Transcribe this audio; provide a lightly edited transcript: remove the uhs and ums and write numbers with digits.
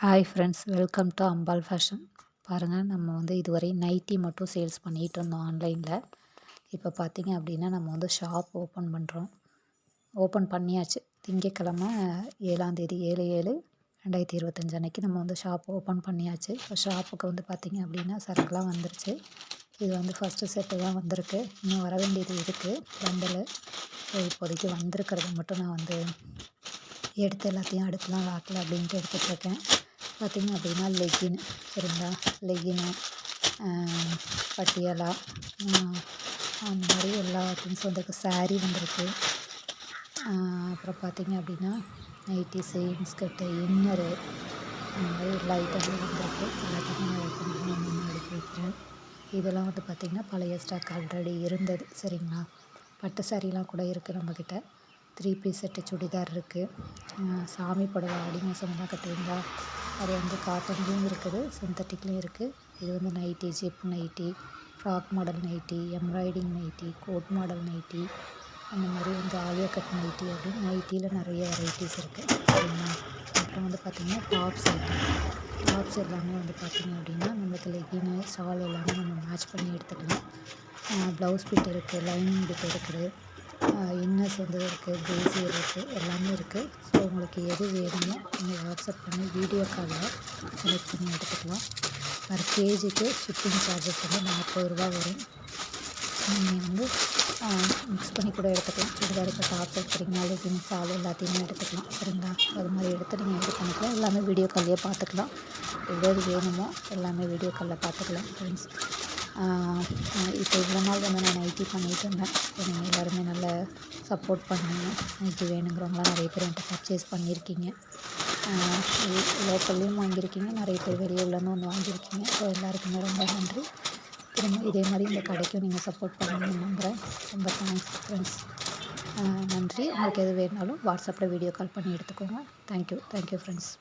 Hi friends, welcome to Ambal fashion. பாருங்கள், நம்ம வந்து இதுவரை நைட்டி மட்டும் சேல்ஸ் பண்ணிகிட்டு இருந்தோம் ஆன்லைனில். இப்போ பார்த்தீங்க அப்படின்னா நம்ம வந்து ஷாப் ஓப்பன் பண்ணியாச்சு. திங்கட்கிழமை 7ஆந்தேதி 7/7/2025 அன்னைக்கு நம்ம வந்து ஷாப் ஓப்பன் பண்ணியாச்சு. இப்போ ஷாப்புக்கு வந்து பார்த்திங்க அப்படின்னா சரக்குலாம் வந்துருச்சு. இது வந்து ஃபஸ்ட்டு செட்டு தான் வந்திருக்கு. இன்னும் வர வேண்டியது இருக்குது பண்டலு. ஸோ இப்போதைக்கு வந்திருக்கிறத மட்டும் நான் வந்து எடுத்து எல்லாத்தையும் அடுக்கலாம் வாக்கில் அப்படின்ட்டு எடுத்துகிட்ருக்கேன். பார்த்திங்க அப்படின்னா லெகின், சரிங்களா, லெகின்னு, பட்டியாலா, அந்த மாதிரி எல்லா திங்ஸும் வந்திருக்கு. சாரீ வந்திருக்கு. அப்புறம் பார்த்திங்க அப்படின்னா நைட்டிஸு, இன்ஸ்கர்ட்டு, இன்னரு, அந்த மாதிரி எல்லா ஐட்டங்களும் வந்திருக்கு. எல்லாத்தையுமே நான் ஓப்பன் பண்ணி ஒன்று எடுத்து வைக்கிறேன். இதெல்லாம் வந்து பார்த்திங்கன்னா பழைய ஸ்டாக் ஆல்ரெடி இருந்தது, சரிங்களா. பட்டு சாரீலாம் கூட இருக்குது நம்மக்கிட்ட. 3 பீஸ் செட்டு சுடிதார் இருக்குது. சாமி புடவை ஆடி மாதம்லாம் கட்டுவீங்களா, அது வந்து காட்டன்லேயும் இருக்குது, சிந்தட்டிக்லேயும் இருக்குது. இது வந்து nighty, zip nighty, frock model nighty, embroidering nighty, coat model nighty, அந்த மாதிரி வந்து ஆலியா கட் நைட்டி அப்படின்னு நைட்டியில் நிறைய வெரைட்டிஸ் இருக்குது, சரிங்களா. அப்புறம் வந்து பார்த்திங்கன்னா டாப்ஸ் எல்லாமே வந்து பார்த்திங்க அப்படின்னா நம்மளுக்கு லெகின்னு, ஷால் எல்லாமே நம்ம மேட்ச் பண்ணி எடுத்துக்கலாம். ப்ளவுஸ் பிட் இருக்குது, லைனிங் பிட் இருக்குது, இன்னர்ஸ் வந்து இருக்குது, பிரேசியர் இருக்குது, எல்லாமே இருக்குது. ஸோ உங்களுக்கு எது வேணுமோ நீங்கள் வாட்ஸ்அப் பண்ணி வீடியோ காலில் செலக்ட் பண்ணி எடுத்துக்கலாம். பர் கேஜிக்கு ஷிப்பிங் சார்ஜஸ் வந்து 40 ரூபா வரும். நீங்கள் வந்து மிக்ஸ் பண்ணி கூட எடுத்துக்கலாம். சுடிதார் இப்போ டாப்ஸ் எடுத்துக்கிட்டிங்கன்னா லெகின், ஷால் எல்லாத்தையுமே எடுத்துக்கலாம், சரிங்களா. அது மாதிரி எடுத்து நீங்கள் இது பண்ணிக்கலாம். எல்லாமே வீடியோ கால்லேயே பார்த்துக்கலாம். எது வேணுமோ எல்லாமே வீடியோ காலில் பார்த்துக்கலாம் ஃப்ரெண்ட்ஸ். இப்போ இவ்வளோ நாள் வந்து நான் நைட்டி பண்ணிகிட்டு இருந்தேன். ஸோ நீங்கள் எல்லோருமே நல்ல சப்போர்ட் பண்ணுங்க. நைட்டி வேணுங்கிறவங்களாம் நிறைய பேர் என்கிட்ட பர்ச்சேஸ் பண்ணியிருக்கீங்க. லோக்கல்லையும் வாங்கியிருக்கீங்க, நிறைய பேர் வெளியூர்லேருந்து வந்து வாங்கியிருக்கீங்க. ஸோ எல்லாருக்குமே ரொம்ப நன்றி. திரும்ப இதே மாதிரி இந்த கடைக்கும் நீங்கள் சப்போர்ட் பண்ணுங்கன்னு நம்புகிறேன். ரொம்ப தேங்க்ஸ் ஃப்ரெண்ட்ஸ். நன்றி. உங்களுக்கு எது வேணுனாலும் வாட்ஸ்அப்பில் வீடியோ கால் பண்ணி எடுத்துக்கோங்க. Thank you friends.